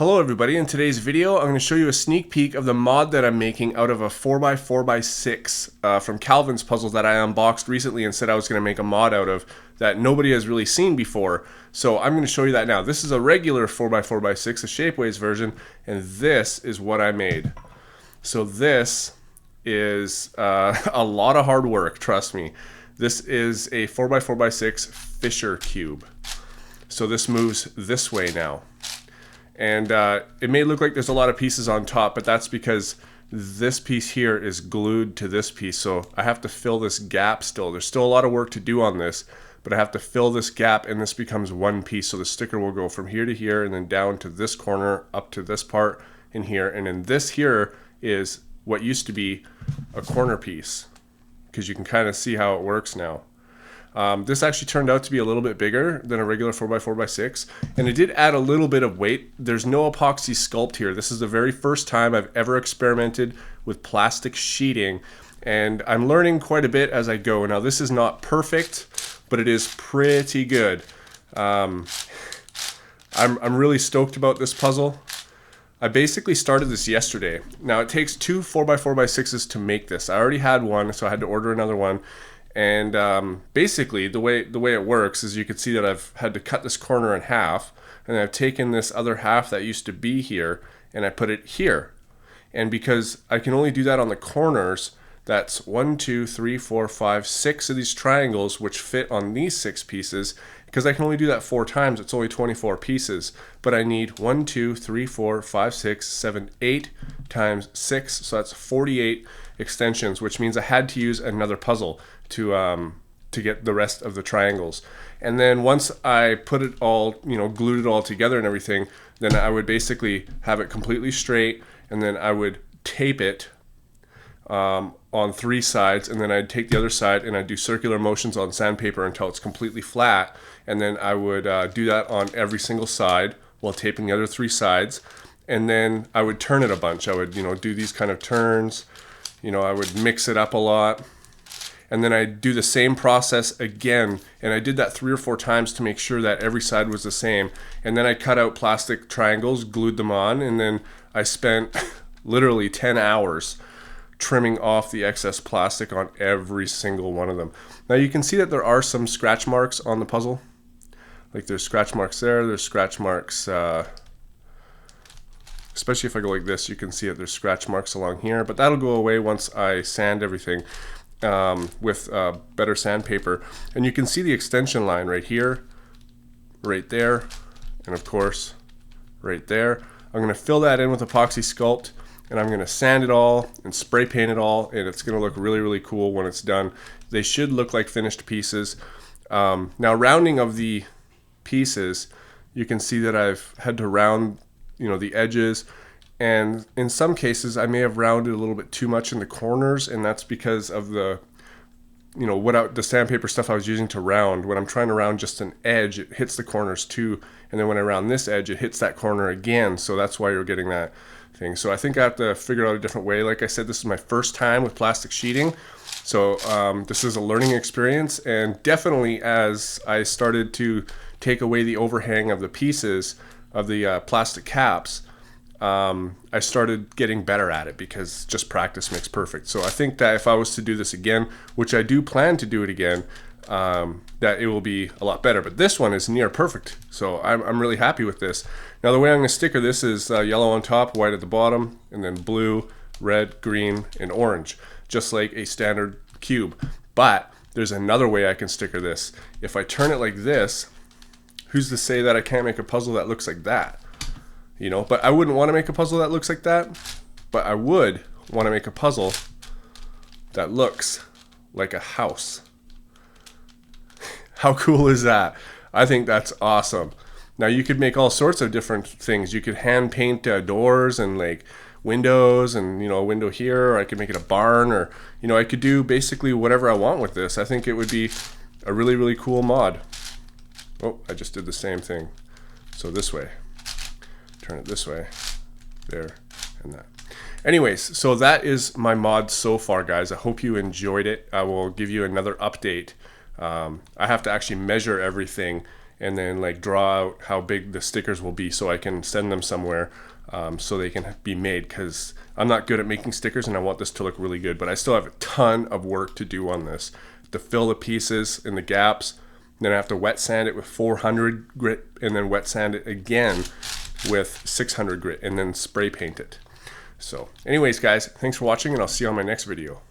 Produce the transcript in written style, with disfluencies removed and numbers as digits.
Hello everybody, in today's video I'm going to show you a sneak peek of the mod that I'm making out of a 4x4x6 from Calvin's Puzzle that I unboxed recently and said I was going to make a mod out of that nobody has really seen before. So I'm going to show you that now. This is a regular 4x4x6, a Shapeways version, and this is what I made. So this is a lot of hard work, trust me. This is a 4x4x6 Fisher Cube. So this moves this way now. And it may look like there's a lot of pieces on top, but that's because this piece here is glued to this piece. So I have to fill this gap still. There's still a lot of work to do on this, but I have to fill this gap and this becomes one piece. So the sticker will go from here to here and then down to this corner, up to this part in here. And then this here is what used to be a corner piece, because you can kind of see how it works now. This actually turned out to be a little bit bigger than a regular 4x4x6, and it did add a little bit of weight. There's no epoxy sculpt here. This is the very first time I've ever experimented with plastic sheeting, and I'm learning quite a bit as I go. Now this is not perfect, but it is pretty good. I'm really stoked about this puzzle. I basically started this yesterday. Now it takes two 4x4x6s to make this. I already had one, so I had to order another one. And basically the way it works is you can see that I've had to cut this corner in half, and I've taken this other half that used to be here and I put it here. And because I can only do that on the corners, that's 1, 2, 3, 4, 5, 6 of these triangles which fit on these 6 pieces. Because I can only do that 4 times, it's only 24 pieces. But I need 1, 2, 3, 4, 5, 6, 7, 8 times 6, so that's 48 extensions, which means I had to use another puzzle to get the rest of the triangles. And then once I put it all, glued it all together and everything, then I would basically have it completely straight, and then I would tape it on 3 sides, and then I'd take the other side and I'd do circular motions on sandpaper until it's completely flat, and then I would do that on every single side while taping the other 3 sides, and then I would turn it a bunch. I would do these kind of turns, I would mix it up a lot, and then I'd do the same process again, and I did that 3 or 4 times to make sure that every side was the same. And then I cut out plastic triangles, glued them on, and then I spent literally 10 hours trimming off the excess plastic on every single one of them. Now you can see that there are some scratch marks on the puzzle. Like there's scratch marks there's scratch marks, especially if I go like this, you can see that there's scratch marks along here, but that'll go away once I sand everything with better sandpaper. And you can see the extension line right here, right there, and of course right there. I'm going to fill that in with epoxy sculpt, and I'm going to sand it all and spray paint it all, and it's going to look really, really cool when it's done. They should look like finished pieces. Now rounding of the pieces, you can see that I've had to round the edges, and in some cases I may have rounded a little bit too much in the corners, and that's because of the the sandpaper stuff I was using to round. When I'm trying to round just an edge, it hits the corners too, and then when I round this edge, it hits that corner again, so that's why you're getting that thing. So I think I have to figure out a different way. Like I said, this is my first time with plastic sheeting, so this is a learning experience, and definitely as I started to take away the overhang of the pieces of the plastic caps, I started getting better at it, because just practice makes perfect. So I think that if I was to do this again, which I do plan to do it again, that it will be a lot better. But this one is near perfect, so I'm really happy with this. Now the way I'm going to sticker this is yellow on top, white at the bottom, and then blue, red, green, and orange, just like a standard cube. But there's another way I can sticker this. If I turn it like this, who's to say that I can't make a puzzle that looks like that? But I wouldn't want to make a puzzle that looks like that, but I would want to make a puzzle that looks like a house. How cool is that? I think that's awesome. Now you could make all sorts of different things. You could hand paint doors and like windows, and a window here, or I could make it a barn, or I could do basically whatever I want with this. I think it would be a really, really cool mod. Oh, I just did the same thing. So this way. Turn it this way, there, and that. Anyways, so that is my mod so far, guys. I hope you enjoyed it. I will give you another update. I have to actually measure everything and then like draw out how big the stickers will be so I can send them somewhere so they can be made, because I'm not good at making stickers and I want this to look really good, but I still have a ton of work to do on this, to fill the pieces in the gaps. Then I have to wet sand it with 400 grit and then wet sand it again with 600 grit and then spray paint it. So anyways guys, thanks for watching and I'll see you on my next video.